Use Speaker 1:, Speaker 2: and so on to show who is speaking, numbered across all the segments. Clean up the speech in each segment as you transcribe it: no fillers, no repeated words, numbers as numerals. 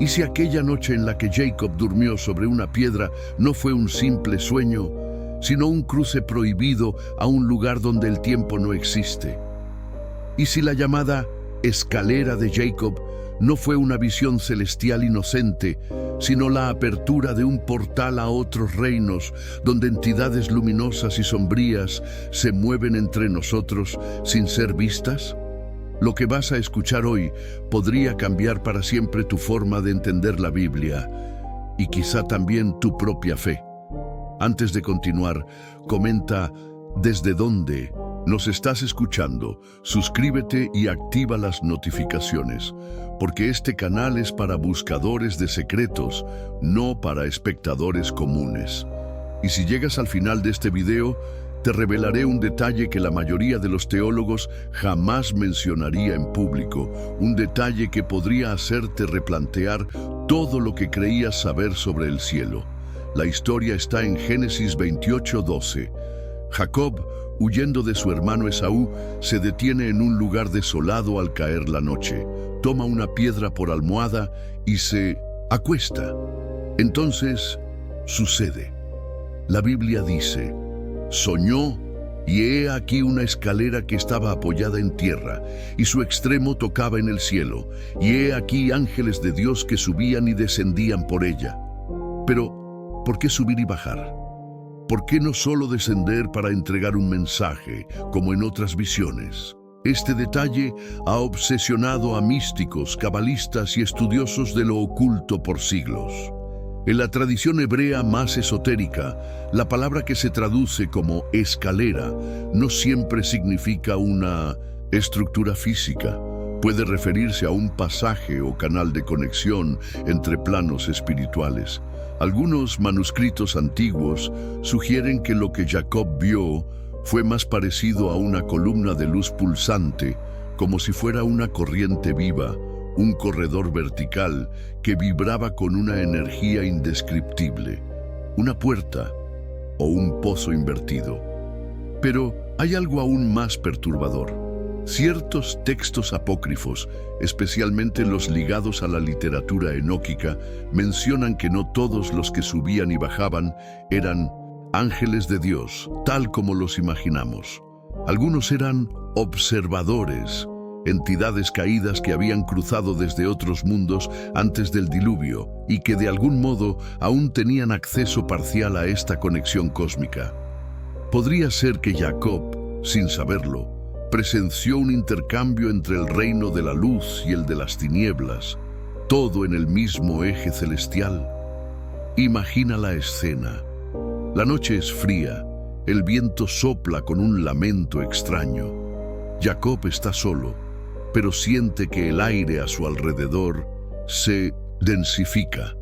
Speaker 1: ¿Y si aquella noche en la que Jacob durmió sobre una piedra no fue un simple sueño, sino un cruce prohibido a un lugar donde el tiempo no existe? ¿Y si la llamada escalera de Jacob no fue una visión celestial inocente, sino la apertura de un portal a otros reinos, donde entidades luminosas y sombrías se mueven entre nosotros sin ser vistas? Lo que vas a escuchar hoy podría cambiar para siempre tu forma de entender la Biblia y quizá también tu propia fe. Antes de continuar, comenta desde dónde nos estás escuchando, suscríbete y activa las notificaciones, porque este canal es para buscadores de secretos, no para espectadores comunes. Y si llegas al final de este video, te revelaré un detalle que la mayoría de los teólogos jamás mencionaría en público, un detalle que podría hacerte replantear todo lo que creías saber sobre el cielo. La historia está en Génesis 28:12. Jacob, huyendo de su hermano Esaú, se detiene en un lugar desolado al caer la noche. Toma una piedra por almohada y se acuesta. Entonces, sucede. La Biblia dice: soñó, y he aquí una escalera que estaba apoyada en tierra, y su extremo tocaba en el cielo, y he aquí ángeles de Dios que subían y descendían por ella. Pero, ¿por qué subir y bajar? ¿Por qué no solo descender para entregar un mensaje, como en otras visiones? Este detalle ha obsesionado a místicos, cabalistas y estudiosos de lo oculto por siglos. En la tradición hebrea más esotérica, la palabra que se traduce como escalera no siempre significa una estructura física. Puede referirse a un pasaje o canal de conexión entre planos espirituales. Algunos manuscritos antiguos sugieren que lo que Jacob vio fue más parecido a una columna de luz pulsante, como si fuera una corriente viva, un corredor vertical que vibraba con una energía indescriptible, una puerta o un pozo invertido. Pero hay algo aún más perturbador. Ciertos textos apócrifos, especialmente los ligados a la literatura enóquica, mencionan que no todos los que subían y bajaban eran ángeles de Dios, tal como los imaginamos. Algunos eran observadores, entidades caídas que habían cruzado desde otros mundos antes del diluvio y que de algún modo aún tenían acceso parcial a esta conexión cósmica. Podría ser que Jacob, sin saberlo, presenció un intercambio entre el reino de la luz y el de las tinieblas, todo en el mismo eje celestial. Imagina la escena. La noche es fría, el viento sopla con un lamento extraño. Jacob está solo, pero siente que el aire a su alrededor se densifica.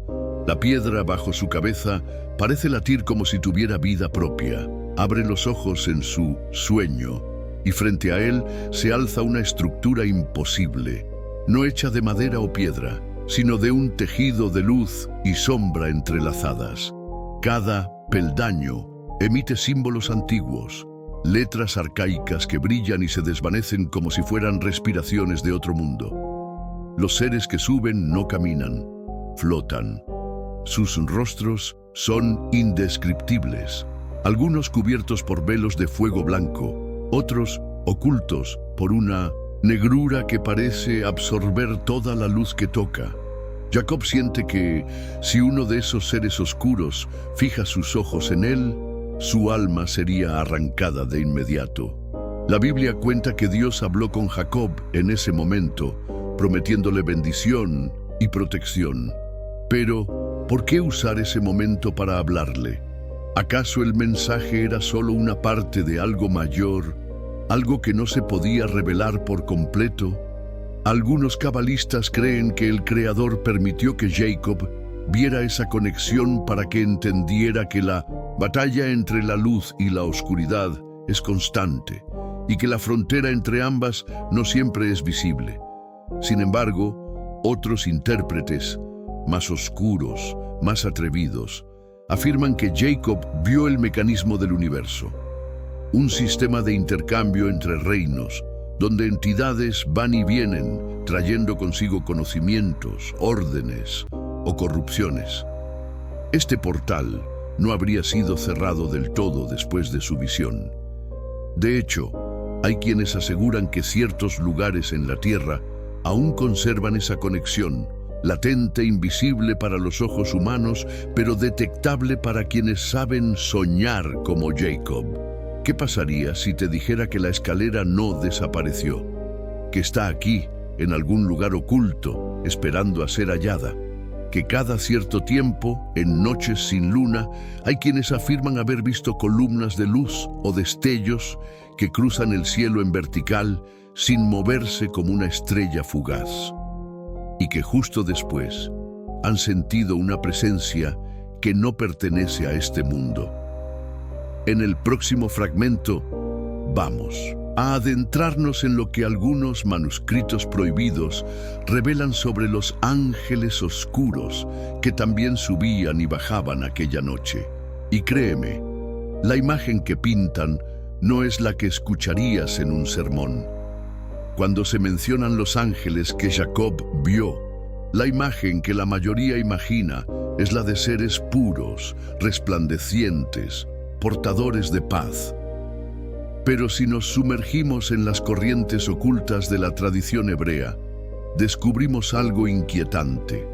Speaker 1: La piedra bajo su cabeza parece latir como si tuviera vida propia. Abre los ojos en su sueño y frente a él se alza una estructura imposible, no hecha de madera o piedra, sino de un tejido de luz y sombra entrelazadas. Cada peldaño emite símbolos antiguos, letras arcaicas que brillan y se desvanecen como si fueran respiraciones de otro mundo. Los seres que suben no caminan, flotan. Sus rostros son indescriptibles, algunos cubiertos por velos de fuego blanco, otros ocultos por una negrura que parece absorber toda la luz que toca. Jacob siente que, si uno de esos seres oscuros fija sus ojos en él, su alma sería arrancada de inmediato. La Biblia cuenta que Dios habló con Jacob en ese momento, prometiéndole bendición y protección. Pero, ¿por qué usar ese momento para hablarle? ¿Acaso el mensaje era solo una parte de algo mayor, algo que no se podía revelar por completo? Algunos cabalistas creen que el Creador permitió que Jacob viera esa conexión para que entendiera que la batalla entre la luz y la oscuridad es constante y que la frontera entre ambas no siempre es visible. Sin embargo, otros intérpretes, más oscuros, más atrevidos, afirman que Jacob vio el mecanismo del universo, un sistema de intercambio entre reinos, donde entidades van y vienen, trayendo consigo conocimientos, órdenes o corrupciones. Este portal no habría sido cerrado del todo después de su visión. De hecho, hay quienes aseguran que ciertos lugares en la Tierra aún conservan esa conexión, latente, invisible para los ojos humanos, pero detectable para quienes saben soñar como Jacob. ¿Qué pasaría si te dijera que la escalera no desapareció? Que está aquí, en algún lugar oculto, esperando a ser hallada. Que cada cierto tiempo, en noches sin luna, hay quienes afirman haber visto columnas de luz o destellos que cruzan el cielo en vertical sin moverse como una estrella fugaz. Y que justo después han sentido una presencia que no pertenece a este mundo. En el próximo fragmento, vamos a adentrarnos en lo que algunos manuscritos prohibidos revelan sobre los ángeles oscuros que también subían y bajaban aquella noche. Y créeme, la imagen que pintan no es la que escucharías en un sermón. Cuando se mencionan los ángeles que Jacob vio, la imagen que la mayoría imagina es la de seres puros, resplandecientes, portadores de paz. Pero si nos sumergimos en las corrientes ocultas de la tradición hebrea, descubrimos algo inquietante.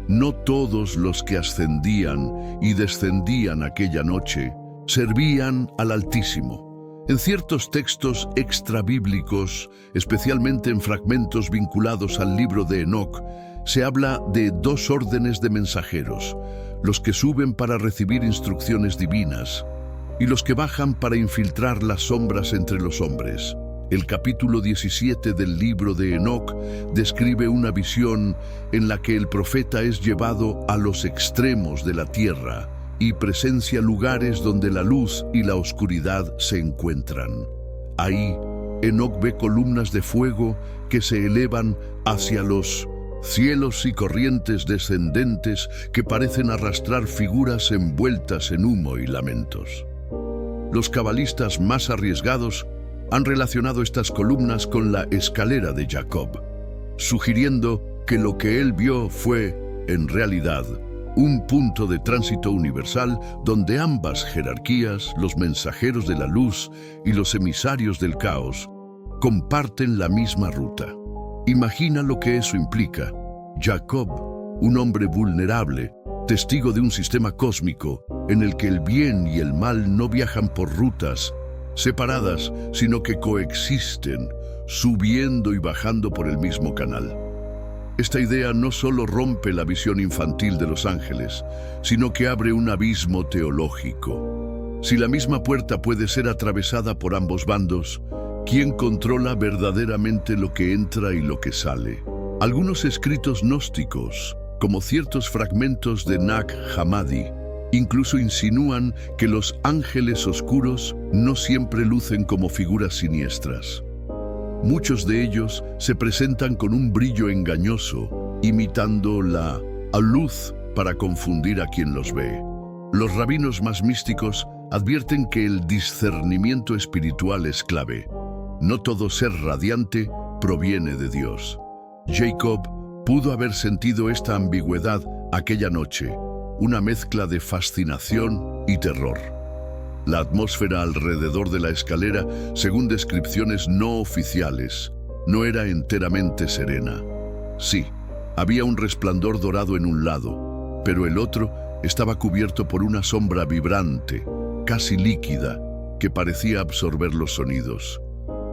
Speaker 1: No todos los que ascendían y descendían aquella noche servían al Altísimo. En ciertos textos extrabíblicos, especialmente en fragmentos vinculados al libro de Enoc, se habla de dos órdenes de mensajeros, los que suben para recibir instrucciones divinas y los que bajan para infiltrar las sombras entre los hombres. El capítulo 17 del libro de Enoc describe una visión en la que el profeta es llevado a los extremos de la tierra y presencia lugares donde la luz y la oscuridad se encuentran. Ahí, Enoc ve columnas de fuego que se elevan hacia los cielos y corrientes descendentes que parecen arrastrar figuras envueltas en humo y lamentos. Los cabalistas más arriesgados han relacionado estas columnas con la escalera de Jacob, sugiriendo que lo que él vio fue, en realidad, un punto de tránsito universal donde ambas jerarquías, los mensajeros de la luz y los emisarios del caos, comparten la misma ruta. Imagina lo que eso implica. Jacob, un hombre vulnerable, testigo de un sistema cósmico en el que el bien y el mal no viajan por rutas separadas, sino que coexisten, subiendo y bajando por el mismo canal. Esta idea no solo rompe la visión infantil de los ángeles, sino que abre un abismo teológico. Si la misma puerta puede ser atravesada por ambos bandos, ¿quién controla verdaderamente lo que entra y lo que sale? Algunos escritos gnósticos, como ciertos fragmentos de Nag Hammadi, incluso insinúan que los ángeles oscuros no siempre lucen como figuras siniestras. Muchos de ellos se presentan con un brillo engañoso, imitando la luz para confundir a quien los ve. Los rabinos más místicos advierten que el discernimiento espiritual es clave. No todo ser radiante proviene de Dios. Jacob pudo haber sentido esta ambigüedad aquella noche, una mezcla de fascinación y terror. La atmósfera alrededor de la escalera, según descripciones no oficiales, no era enteramente serena. Sí, había un resplandor dorado en un lado, pero el otro estaba cubierto por una sombra vibrante, casi líquida, que parecía absorber los sonidos.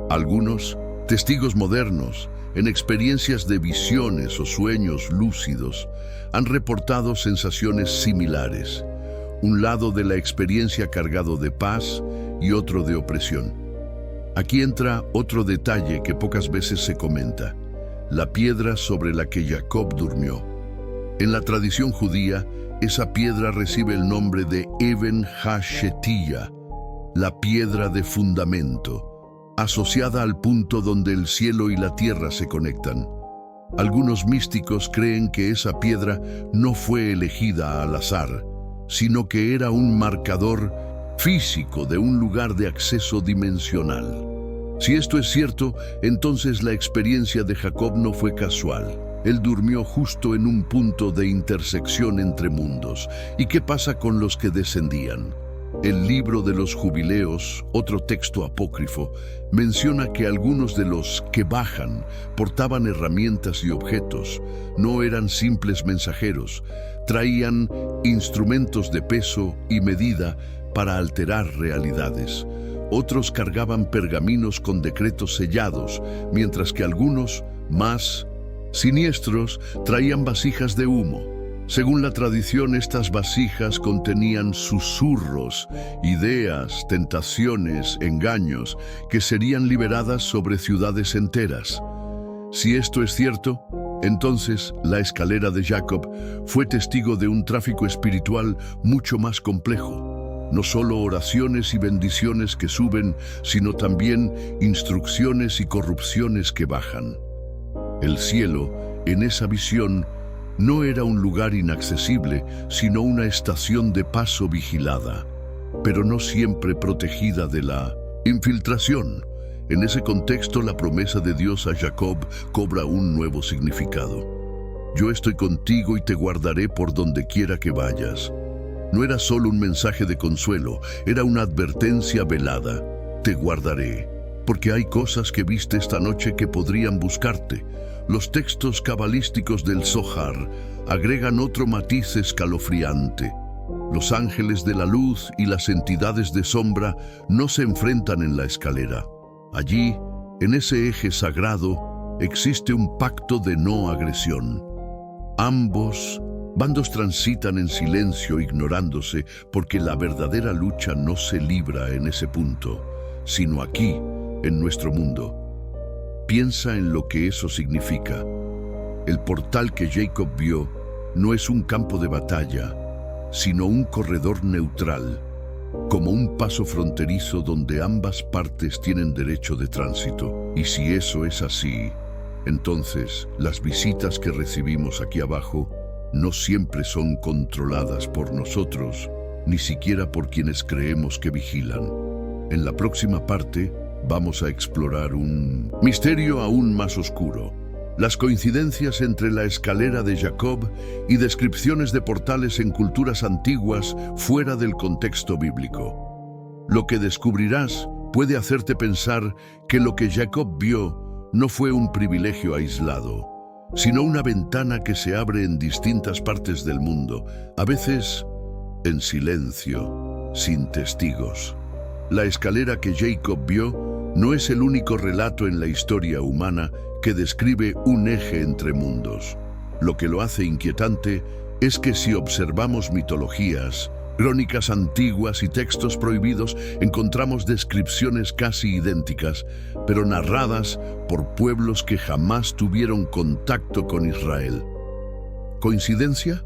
Speaker 1: Algunos, testigos modernos, en experiencias de visiones o sueños lúcidos, han reportado sensaciones similares. Un lado de la experiencia cargado de paz y otro de opresión. Aquí entra otro detalle que pocas veces se comenta: la piedra sobre la que Jacob durmió. En la tradición judía, esa piedra recibe el nombre de Eben HaShetiyah, la piedra de fundamento, asociada al punto donde el cielo y la tierra se conectan. Algunos místicos creen que esa piedra no fue elegida al azar, sino que era un marcador físico de un lugar de acceso dimensional. Si esto es cierto, entonces la experiencia de Jacob no fue casual. Él durmió justo en un punto de intersección entre mundos. ¿Y qué pasa con los que descendían? El libro de los Jubileos, otro texto apócrifo, menciona que algunos de los que bajan portaban herramientas y objetos. No eran simples mensajeros, traían instrumentos de peso y medida para alterar realidades. Otros cargaban pergaminos con decretos sellados, mientras que algunos, más siniestros, traían vasijas de humo. Según la tradición, estas vasijas contenían susurros, ideas, tentaciones, engaños, que serían liberadas sobre ciudades enteras. Si esto es cierto, entonces la escalera de Jacob fue testigo de un tráfico espiritual mucho más complejo. No solo oraciones y bendiciones que suben, sino también instrucciones y corrupciones que bajan. El cielo, en esa visión, no era un lugar inaccesible, sino una estación de paso vigilada, pero no siempre protegida de la infiltración. En ese contexto, la promesa de Dios a Jacob cobra un nuevo significado. Yo estoy contigo y te guardaré por donde quiera que vayas. No era solo un mensaje de consuelo, era una advertencia velada. Te guardaré, porque hay cosas que viste esta noche que podrían buscarte. Los textos cabalísticos del Zohar agregan otro matiz escalofriante. Los ángeles de la luz y las entidades de sombra no se enfrentan en la escalera. Allí, en ese eje sagrado, existe un pacto de no agresión. Ambos bandos transitan en silencio, ignorándose, porque la verdadera lucha no se libra en ese punto, sino aquí, en nuestro mundo. Piensa en lo que eso significa. El portal que Jacob vio no es un campo de batalla, sino un corredor neutral, como un paso fronterizo donde ambas partes tienen derecho de tránsito. Y si eso es así, entonces las visitas que recibimos aquí abajo no siempre son controladas por nosotros, ni siquiera por quienes creemos que vigilan. En la próxima parte, vamos a explorar un misterio aún más oscuro: las coincidencias entre la escalera de Jacob y descripciones de portales en culturas antiguas fuera del contexto bíblico. Lo que descubrirás puede hacerte pensar que lo que Jacob vio no fue un privilegio aislado, sino una ventana que se abre en distintas partes del mundo, a veces en silencio, sin testigos. La escalera que Jacob vio no es el único relato en la historia humana que describe un eje entre mundos. Lo que lo hace inquietante es que si observamos mitologías, crónicas antiguas y textos prohibidos, encontramos descripciones casi idénticas, pero narradas por pueblos que jamás tuvieron contacto con Israel. ¿Coincidencia?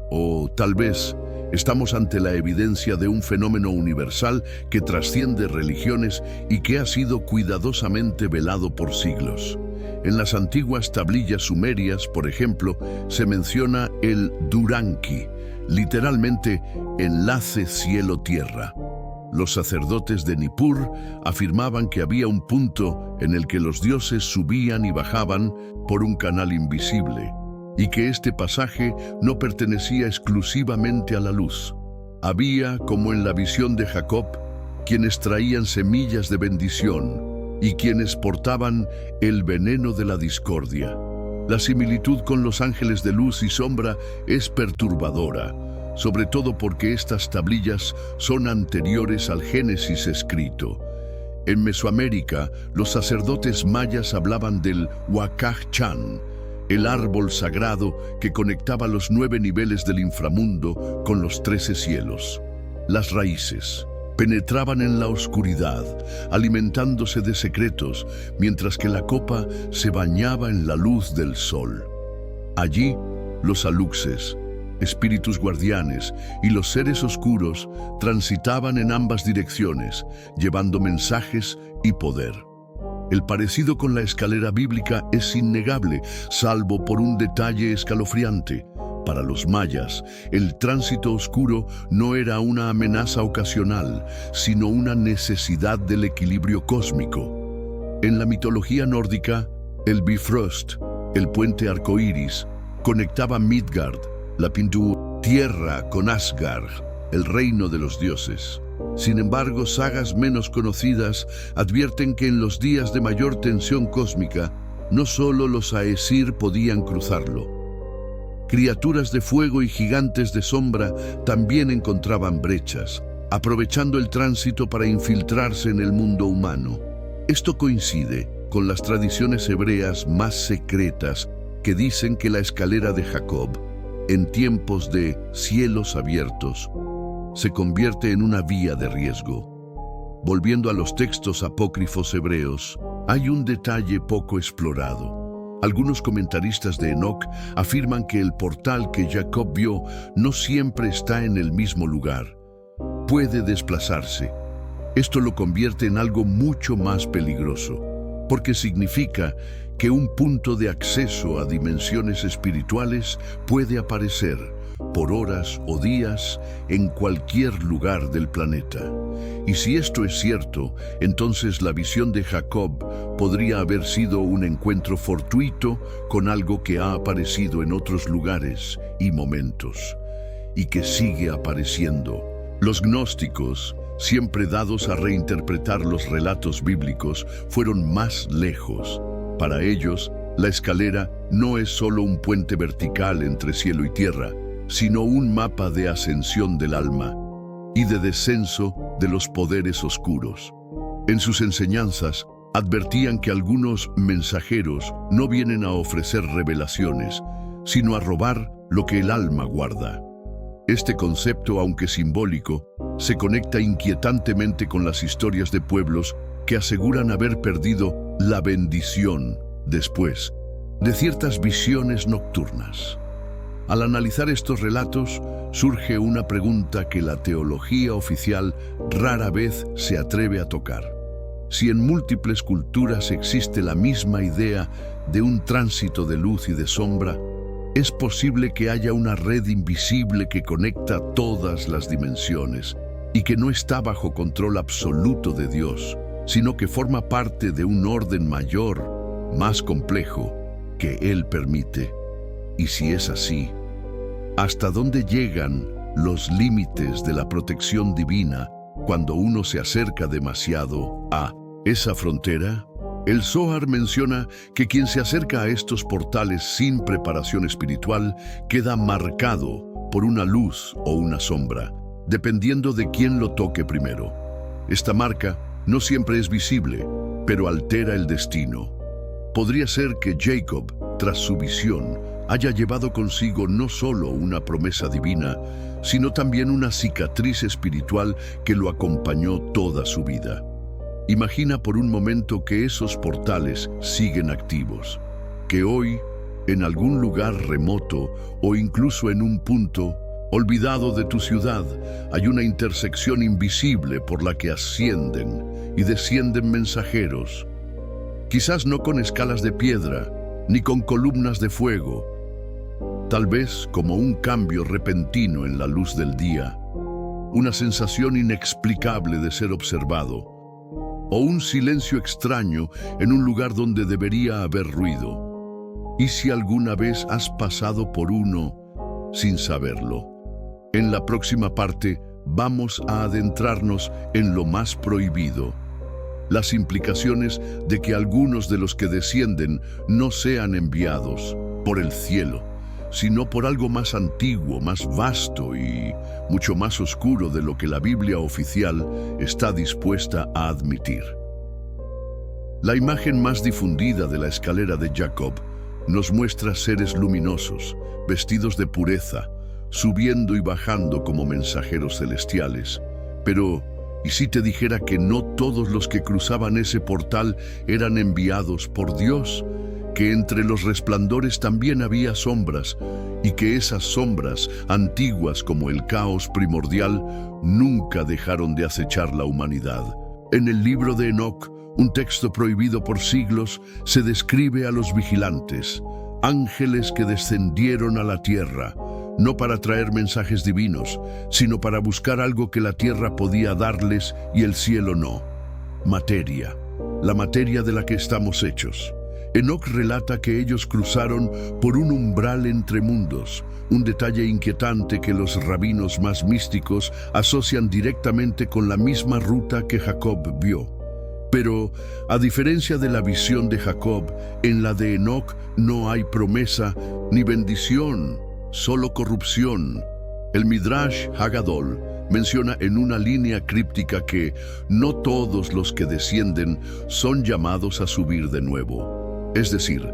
Speaker 1: O tal vez estamos ante la evidencia de un fenómeno universal que trasciende religiones y que ha sido cuidadosamente velado por siglos. En las antiguas tablillas sumerias, por ejemplo, se menciona el Duranki, literalmente enlace cielo-tierra. Los sacerdotes de Nippur afirmaban que había un punto en el que los dioses subían y bajaban por un canal invisible, y que este pasaje no pertenecía exclusivamente a la luz. Había, como en la visión de Jacob, quienes traían semillas de bendición y quienes portaban el veneno de la discordia. La similitud con los ángeles de luz y sombra es perturbadora, sobre todo porque estas tablillas son anteriores al Génesis escrito. En Mesoamérica, los sacerdotes mayas hablaban del Huacaj-Chan, el árbol sagrado que conectaba los 9 niveles del inframundo con los 13 cielos. Las raíces penetraban en la oscuridad, alimentándose de secretos, mientras que la copa se bañaba en la luz del sol. Allí, los aluxes, espíritus guardianes y los seres oscuros transitaban en ambas direcciones, llevando mensajes y poder. El parecido con la escalera bíblica es innegable, salvo por un detalle escalofriante. Para los mayas, el tránsito oscuro no era una amenaza ocasional, sino una necesidad del equilibrio cósmico. En la mitología nórdica, el Bifrost, el puente arcoíris, conectaba Midgard, la tierra, con Asgard, el reino de los dioses. Sin embargo, sagas menos conocidas advierten que en los días de mayor tensión cósmica, no solo los Aesir podían cruzarlo. Criaturas de fuego y gigantes de sombra también encontraban brechas, aprovechando el tránsito para infiltrarse en el mundo humano. Esto coincide con las tradiciones hebreas más secretas que dicen que la escalera de Jacob, en tiempos de cielos abiertos, se convierte en una vía de riesgo. Volviendo a los textos apócrifos hebreos, hay un detalle poco explorado. Algunos comentaristas de Enoc afirman que el portal que Jacob vio no siempre está en el mismo lugar. Puede desplazarse. Esto lo convierte en algo mucho más peligroso, porque significa que un punto de acceso a dimensiones espirituales puede aparecer por horas o días en cualquier lugar del planeta. Y si esto es cierto, entonces la visión de Jacob podría haber sido un encuentro fortuito con algo que ha aparecido en otros lugares y momentos, y que sigue apareciendo. Los gnósticos, siempre dados a reinterpretar los relatos bíblicos, fueron más lejos. Para ellos, la escalera no es solo un puente vertical entre cielo y tierra, sino un mapa de ascensión del alma y de descenso de los poderes oscuros. En sus enseñanzas, advertían que algunos mensajeros no vienen a ofrecer revelaciones, sino a robar lo que el alma guarda. Este concepto, aunque simbólico, se conecta inquietantemente con las historias de pueblos que aseguran haber perdido la bendición después de ciertas visiones nocturnas. Al analizar estos relatos, surge una pregunta que la teología oficial rara vez se atreve a tocar. Si en múltiples culturas existe la misma idea de un tránsito de luz y de sombra, ¿es posible que haya una red invisible que conecta todas las dimensiones y que no está bajo control absoluto de Dios, sino que forma parte de un orden mayor, más complejo, que Él permite? Y si es así, ¿hasta dónde llegan los límites de la protección divina cuando uno se acerca demasiado a esa frontera? El Zohar menciona que quien se acerca a estos portales sin preparación espiritual queda marcado por una luz o una sombra, dependiendo de quién lo toque primero. Esta marca no siempre es visible, pero altera el destino. Podría ser que Jacob, tras su visión, haya llevado consigo no solo una promesa divina, sino también una cicatriz espiritual que lo acompañó toda su vida. Imagina por un momento que esos portales siguen activos, que hoy, en algún lugar remoto o incluso en un punto olvidado de tu ciudad, hay una intersección invisible por la que ascienden y descienden mensajeros. Quizás no con escalas de piedra, ni con columnas de fuego, tal vez como un cambio repentino en la luz del día, una sensación inexplicable de ser observado, o un silencio extraño en un lugar donde debería haber ruido. ¿Y si alguna vez has pasado por uno sin saberlo? En la próxima parte vamos a adentrarnos en lo más prohibido, las implicaciones de que algunos de los que descienden no sean enviados por el cielo, sino por algo más antiguo, más vasto y mucho más oscuro de lo que la Biblia oficial está dispuesta a admitir. La imagen más difundida de la escalera de Jacob nos muestra seres luminosos, vestidos de pureza, subiendo y bajando como mensajeros celestiales. Pero, ¿y si te dijera que no todos los que cruzaban ese portal eran enviados por Dios? Que entre los resplandores también había sombras, y que esas sombras, antiguas como el caos primordial, nunca dejaron de acechar la humanidad. En el libro de Enoc, un texto prohibido por siglos, se describe a los vigilantes, ángeles que descendieron a la tierra, no para traer mensajes divinos, sino para buscar algo que la tierra podía darles y el cielo no: materia. la materia de la que estamos hechos. Enoc relata que ellos cruzaron por un umbral entre mundos, un detalle inquietante que los rabinos más místicos asocian directamente con la misma ruta que Jacob vio. Pero, a diferencia de la visión de Jacob, en la de Enoc no hay promesa ni bendición, solo corrupción. El Midrash Haggadol menciona en una línea críptica que no todos los que descienden son llamados a subir de nuevo. Es decir,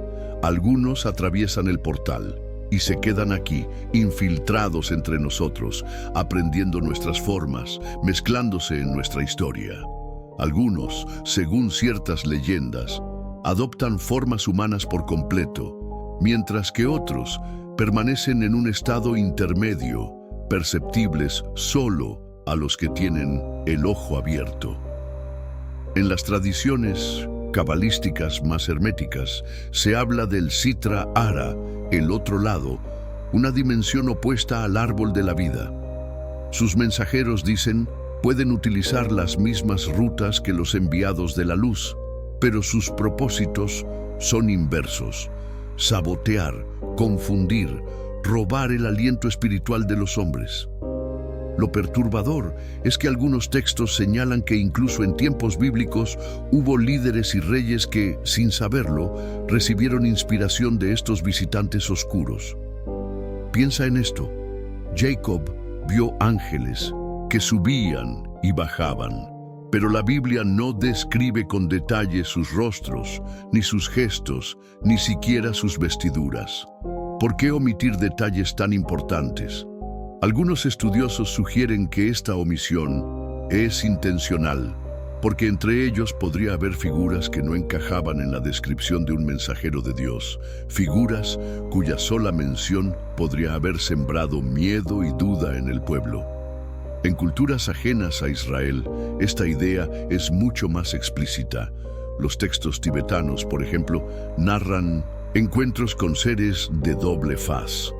Speaker 1: algunos atraviesan el portal y se quedan aquí, infiltrados entre nosotros, aprendiendo nuestras formas, mezclándose en nuestra historia. Algunos, según ciertas leyendas, adoptan formas humanas por completo, mientras que otros permanecen en un estado intermedio, perceptibles solo a los que tienen el ojo abierto. En las tradiciones cabalísticas más herméticas se habla del Sitra Ara, el otro lado, una dimensión opuesta al árbol de la vida. Sus mensajeros dicen pueden utilizar las mismas rutas que los enviados de la luz, pero sus propósitos son inversos: sabotear, confundir, robar el aliento espiritual de los hombres. Lo perturbador es que algunos textos señalan que incluso en tiempos bíblicos hubo líderes y reyes que, sin saberlo, recibieron inspiración de estos visitantes oscuros. Piensa en esto. Jacob vio ángeles que subían y bajaban, pero la Biblia no describe con detalle sus rostros, ni sus gestos, ni siquiera sus vestiduras. ¿Por qué omitir detalles tan importantes? Algunos estudiosos sugieren que esta omisión es intencional, porque entre ellos podría haber figuras que no encajaban en la descripción de un mensajero de Dios, figuras cuya sola mención podría haber sembrado miedo y duda en el pueblo. En culturas ajenas a Israel, esta idea es mucho más explícita. Los textos tibetanos, por ejemplo, narran encuentros con seres de doble faz.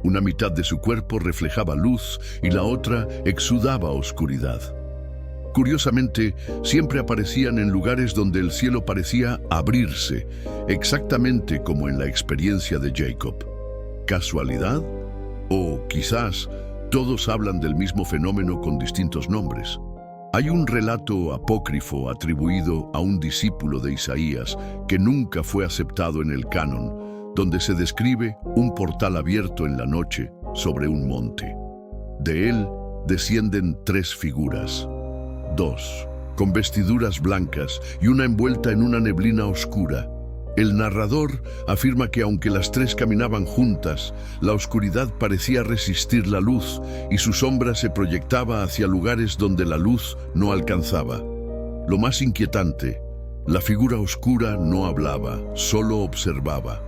Speaker 1: Una mitad de su cuerpo reflejaba luz y la otra exudaba oscuridad. Curiosamente, siempre aparecían en lugares donde el cielo parecía abrirse, exactamente como en la experiencia de Jacob. ¿Casualidad? O quizás todos hablan del mismo fenómeno con distintos nombres. Hay un relato apócrifo atribuido a un discípulo de Isaías que nunca fue aceptado en el canon, donde se describe un portal abierto en la noche sobre un monte. De él descienden 3 figuras, 2 con vestiduras blancas y una envuelta en una neblina oscura. El narrador afirma que aunque las 3 caminaban juntas, la oscuridad parecía resistir la luz y su sombra se proyectaba hacia lugares donde la luz no alcanzaba. Lo más inquietante, la figura oscura no hablaba, solo observaba.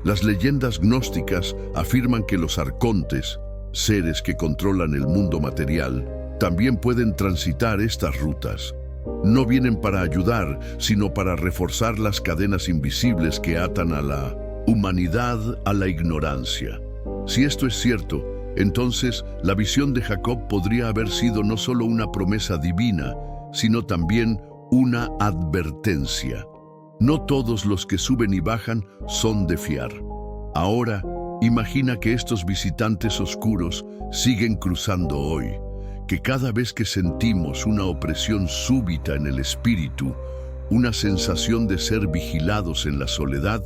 Speaker 1: Las leyendas gnósticas afirman que los arcontes, seres que controlan el mundo material, también pueden transitar estas rutas. No vienen para ayudar, sino para reforzar las cadenas invisibles que atan a la humanidad a la ignorancia. Si esto es cierto, entonces la visión de Jacob podría haber sido no solo una promesa divina, sino también una advertencia. No todos los que suben y bajan son de fiar. Ahora, imagina que estos visitantes oscuros siguen cruzando hoy, que cada vez que sentimos una opresión súbita en el espíritu, una sensación de ser vigilados en la soledad,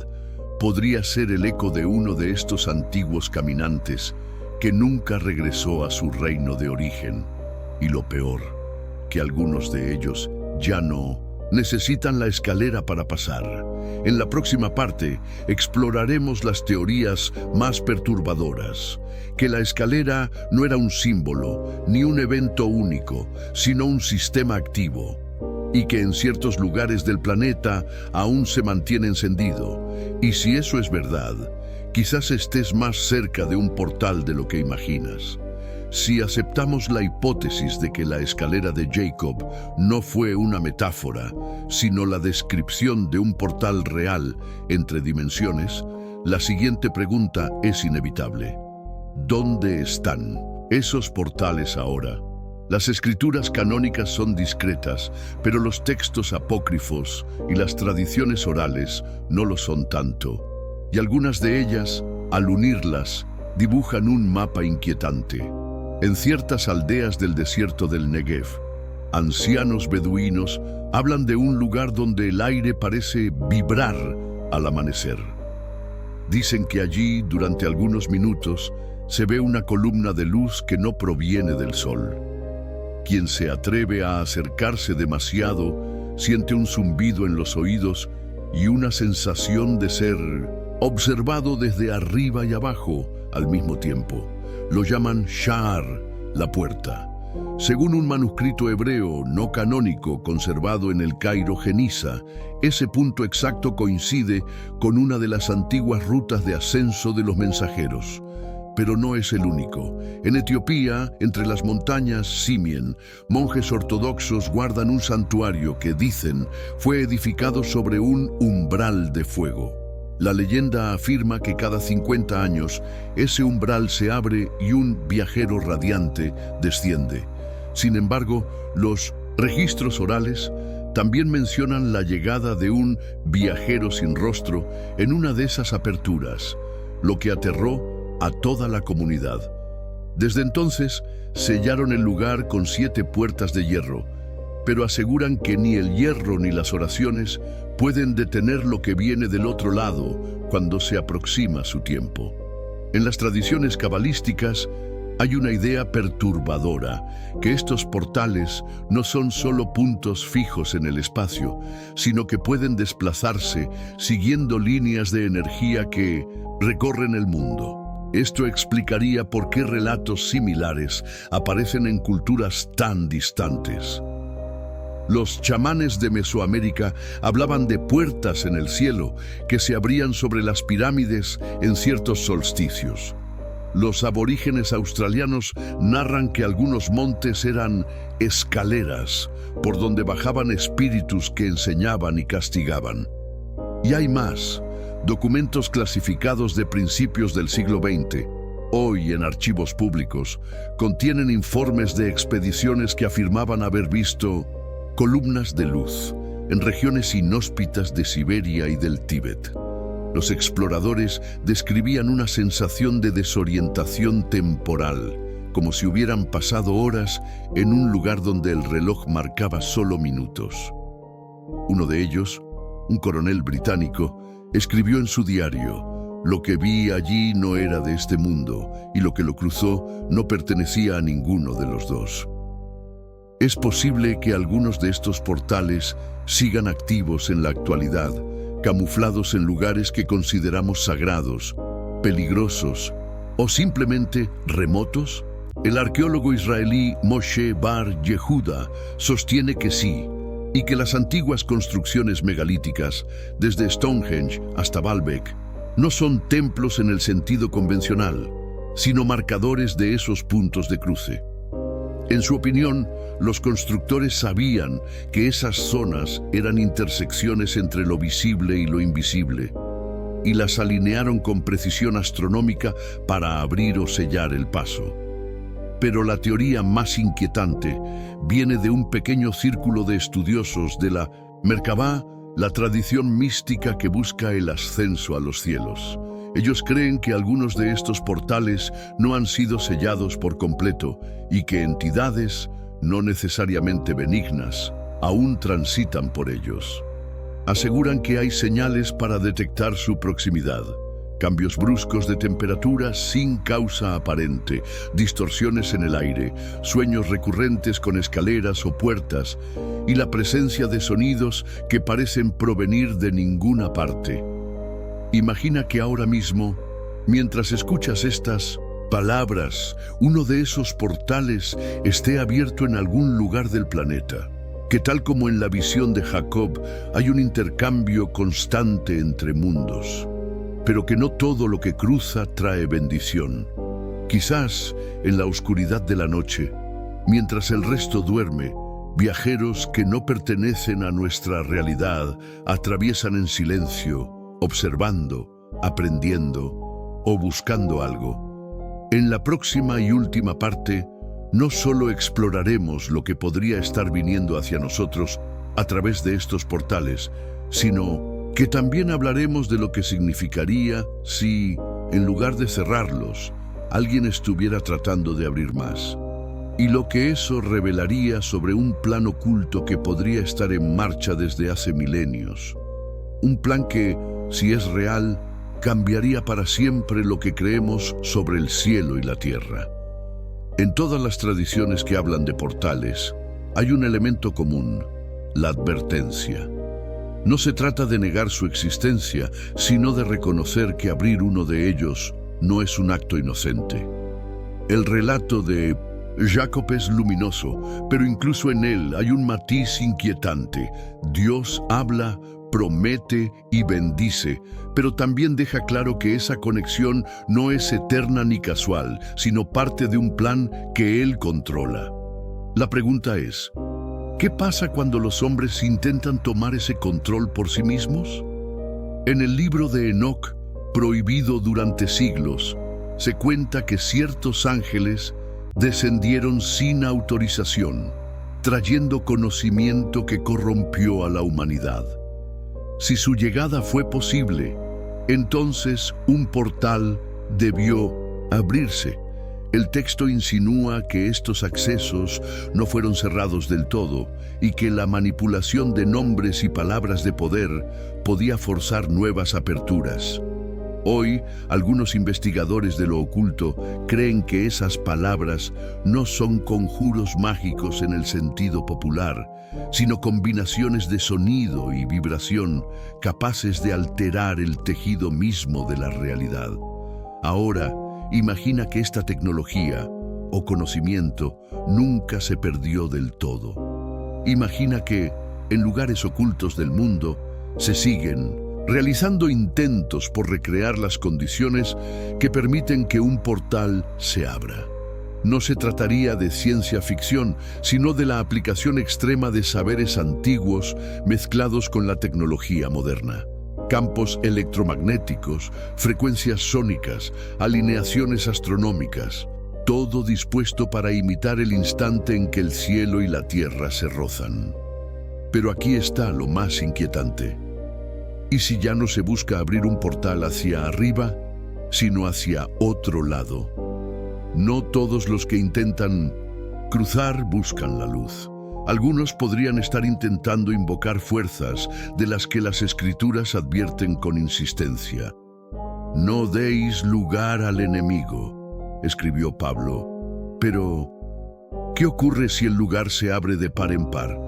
Speaker 1: podría ser el eco de uno de estos antiguos caminantes que nunca regresó a su reino de origen. Y lo peor, que algunos de ellos ya no necesitan la escalera para pasar. En la próxima parte exploraremos las teorías más perturbadoras, que la escalera no era un símbolo ni un evento único, sino un sistema activo, y que en ciertos lugares del planeta aún se mantiene encendido. Y si eso es verdad, quizás estés más cerca de un portal de lo que imaginas. Si aceptamos la hipótesis de que la escalera de Jacob no fue una metáfora, sino la descripción de un portal real entre dimensiones, la siguiente pregunta es inevitable. ¿Dónde están esos portales ahora? Las escrituras canónicas son discretas, pero los textos apócrifos y las tradiciones orales no lo son tanto. Y algunas de ellas, al unirlas, dibujan un mapa inquietante. En ciertas aldeas del desierto del Negev, ancianos beduinos hablan de un lugar donde el aire parece vibrar al amanecer. Dicen que allí, durante algunos minutos, se ve una columna de luz que no proviene del sol. Quien se atreve a acercarse demasiado siente un zumbido en los oídos y una sensación de ser observado desde arriba y abajo al mismo tiempo. Lo llaman Sha'ar, la puerta. Según un manuscrito hebreo no canónico conservado en el Cairo Geniza, ese punto exacto coincide con una de las antiguas rutas de ascenso de los mensajeros. Pero no es el único. En Etiopía, entre las montañas Simien, monjes ortodoxos guardan un santuario que, dicen, fue edificado sobre un umbral de fuego. La leyenda afirma que cada 50 años ese umbral se abre y un viajero radiante desciende. Sin embargo, los registros orales también mencionan la llegada de un viajero sin rostro en una de esas aperturas, lo que aterró a toda la comunidad. Desde entonces, sellaron el lugar con 7 puertas de hierro, pero aseguran que ni el hierro ni las oraciones pueden detener lo que viene del otro lado cuando se aproxima su tiempo. En las tradiciones cabalísticas hay una idea perturbadora, que estos portales no son solo puntos fijos en el espacio, sino que pueden desplazarse siguiendo líneas de energía que recorren el mundo. Esto explicaría por qué relatos similares aparecen en culturas tan distantes. Los chamanes de Mesoamérica hablaban de puertas en el cielo que se abrían sobre las pirámides en ciertos solsticios. Los aborígenes australianos narran que algunos montes eran escaleras por donde bajaban espíritus que enseñaban y castigaban. Y hay más. Documentos clasificados de principios del siglo XX, hoy en archivos públicos, contienen informes de expediciones que afirmaban haber visto columnas de luz en regiones inhóspitas de Siberia y del Tíbet. Los exploradores describían una sensación de desorientación temporal, como si hubieran pasado horas en un lugar donde el reloj marcaba solo minutos. Uno de ellos, un coronel británico, escribió en su diario: "Lo que vi allí no era de este mundo, y lo que lo cruzó no pertenecía a ninguno de los dos". Es posible que algunos de estos portales sigan activos en la actualidad, camuflados en lugares que consideramos sagrados, peligrosos o simplemente remotos. El arqueólogo israelí Moshe Bar Yehuda sostiene que sí, y que las antiguas construcciones megalíticas, desde Stonehenge hasta Baalbek, no son templos en el sentido convencional, sino marcadores de esos puntos de cruce. En su opinión, los constructores sabían que esas zonas eran intersecciones entre lo visible y lo invisible, y las alinearon con precisión astronómica para abrir o sellar el paso. Pero la teoría más inquietante viene de un pequeño círculo de estudiosos de la Merkabah, la tradición mística que busca el ascenso a los cielos. Ellos creen que algunos de estos portales no han sido sellados por completo y que entidades, no necesariamente benignas, aún transitan por ellos. Aseguran que hay señales para detectar su proximidad: cambios bruscos de temperatura sin causa aparente, distorsiones en el aire, sueños recurrentes con escaleras o puertas y la presencia de sonidos que parecen provenir de ninguna parte. Imagina que ahora mismo, mientras escuchas estas palabras, uno de esos portales esté abierto en algún lugar del planeta. Que tal como en la visión de Jacob hay un intercambio constante entre mundos, pero que no todo lo que cruza trae bendición. Quizás en la oscuridad de la noche, mientras el resto duerme, viajeros que no pertenecen a nuestra realidad atraviesan en silencio, observando, aprendiendo o buscando algo. En la próxima y última parte, no solo exploraremos lo que podría estar viniendo hacia nosotros a través de estos portales, sino que también hablaremos de lo que significaría si, en lugar de cerrarlos, alguien estuviera tratando de abrir más. Y lo que eso revelaría sobre un plan oculto que podría estar en marcha desde hace milenios. Un plan que, si es real, cambiaría para siempre lo que creemos sobre el cielo y la tierra. En todas las tradiciones que hablan de portales, hay un elemento común: la advertencia. No se trata de negar su existencia, sino de reconocer que abrir uno de ellos no es un acto inocente. El relato de Jacob es luminoso, pero incluso en él hay un matiz inquietante. Dios habla, promete y bendice, pero también deja claro que esa conexión no es eterna ni casual, sino parte de un plan que Él controla. La pregunta es, ¿qué pasa cuando los hombres intentan tomar ese control por sí mismos? En el libro de Enoc, prohibido durante siglos, se cuenta que ciertos ángeles descendieron sin autorización, trayendo conocimiento que corrompió a la humanidad. Si su llegada fue posible, entonces un portal debió abrirse. El texto insinúa que estos accesos no fueron cerrados del todo y que la manipulación de nombres y palabras de poder podía forzar nuevas aperturas. Hoy, algunos investigadores de lo oculto creen que esas palabras no son conjuros mágicos en el sentido popular, sino combinaciones de sonido y vibración capaces de alterar el tejido mismo de la realidad. Ahora, imagina que esta tecnología o conocimiento nunca se perdió del todo. Imagina que, en lugares ocultos del mundo, se siguen realizando intentos por recrear las condiciones que permiten que un portal se abra. No se trataría de ciencia ficción, sino de la aplicación extrema de saberes antiguos mezclados con la tecnología moderna. Campos electromagnéticos, frecuencias sónicas, alineaciones astronómicas, todo dispuesto para imitar el instante en que el cielo y la tierra se rozan. Pero aquí está lo más inquietante. ¿Y si ya no se busca abrir un portal hacia arriba, sino hacia otro lado? No todos los que intentan cruzar buscan la luz. Algunos podrían estar intentando invocar fuerzas de las que las Escrituras advierten con insistencia. No deis lugar al enemigo, escribió Pablo. Pero, ¿qué ocurre si el lugar se abre de par en par?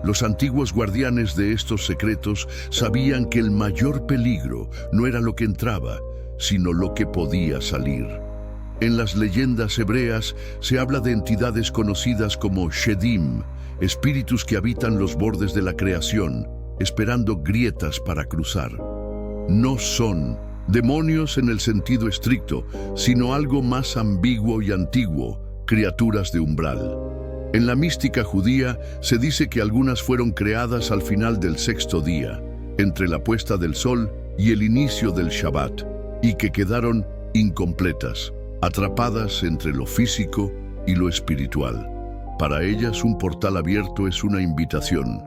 Speaker 1: Los antiguos guardianes de estos secretos sabían que el mayor peligro no era lo que entraba, sino lo que podía salir. En las leyendas hebreas se habla de entidades conocidas como Shedim, espíritus que habitan los bordes de la creación, esperando grietas para cruzar. No son demonios en el sentido estricto, sino algo más ambiguo y antiguo, criaturas de umbral. En la mística judía se dice que algunas fueron creadas al final del sexto día, entre la puesta del sol y el inicio del Shabbat, y que quedaron incompletas, atrapadas entre lo físico y lo espiritual. Para ellas un portal abierto es una invitación,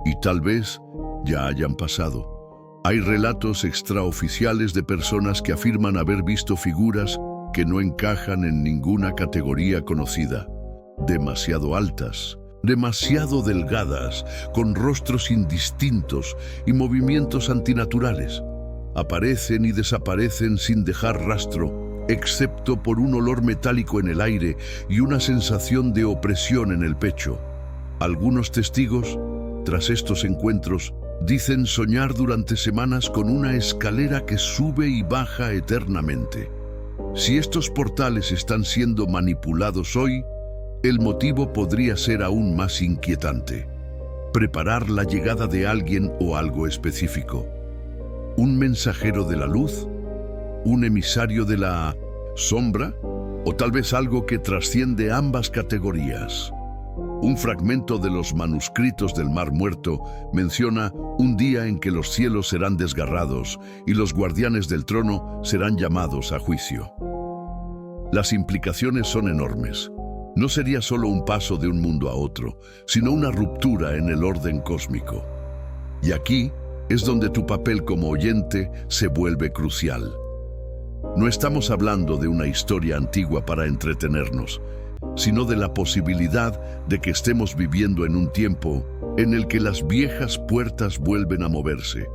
Speaker 1: y tal vez ya hayan pasado. Hay relatos extraoficiales de personas que afirman haber visto figuras que no encajan en ninguna categoría conocida. Demasiado altas, demasiado delgadas, con rostros indistintos y movimientos antinaturales. Aparecen y desaparecen sin dejar rastro, excepto por un olor metálico en el aire y una sensación de opresión en el pecho. Algunos testigos, tras estos encuentros, dicen soñar durante semanas con una escalera que sube y baja eternamente. Si estos portales están siendo manipulados hoy, el motivo podría ser aún más inquietante. Preparar la llegada de alguien o algo específico. ¿Un mensajero de la luz? ¿Un emisario de la sombra? ¿O tal vez algo que trasciende ambas categorías? Un fragmento de los manuscritos del Mar Muerto menciona un día en que los cielos serán desgarrados y los guardianes del trono serán llamados a juicio. Las implicaciones son enormes. no sería solo un paso de un mundo a otro, sino una ruptura en el orden cósmico. Y aquí es donde tu papel como oyente se vuelve crucial. No estamos hablando de una historia antigua para entretenernos, sino de la posibilidad de que estemos viviendo en un tiempo en el que las viejas puertas vuelven a moverse.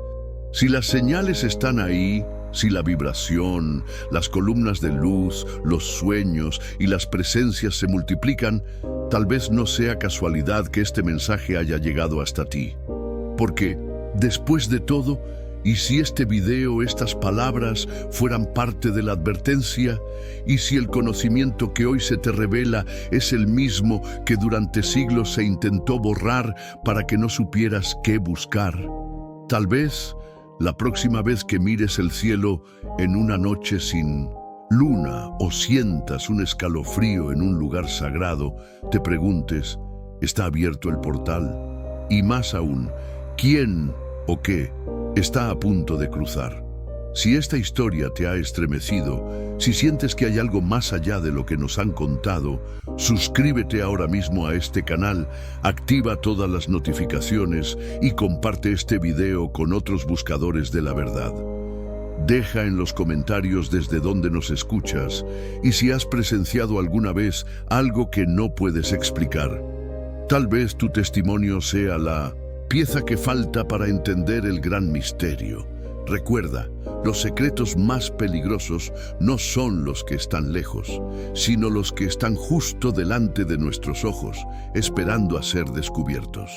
Speaker 1: Si las señales están ahí, si la vibración, las columnas de luz, los sueños y las presencias se multiplican, tal vez no sea casualidad que este mensaje haya llegado hasta ti. Porque, después de todo, ¿y si este video, estas palabras, fueran parte de la advertencia? ¿Y si el conocimiento que hoy se te revela es el mismo que durante siglos se intentó borrar para que no supieras qué buscar? Tal vez, la próxima vez que mires el cielo en una noche sin luna o sientas un escalofrío en un lugar sagrado, te preguntes, ¿está abierto el portal? Y más aún, ¿quién o qué está a punto de cruzar? Si esta historia te ha estremecido, si sientes que hay algo más allá de lo que nos han contado, suscríbete ahora mismo a este canal, activa todas las notificaciones y comparte este video con otros buscadores de la verdad. Deja en los comentarios desde dónde nos escuchas y si has presenciado alguna vez algo que no puedes explicar. Tal vez tu testimonio sea la pieza que falta para entender el gran misterio. Recuerda, los secretos más peligrosos no son los que están lejos, sino los que están justo delante de nuestros ojos, esperando a ser descubiertos.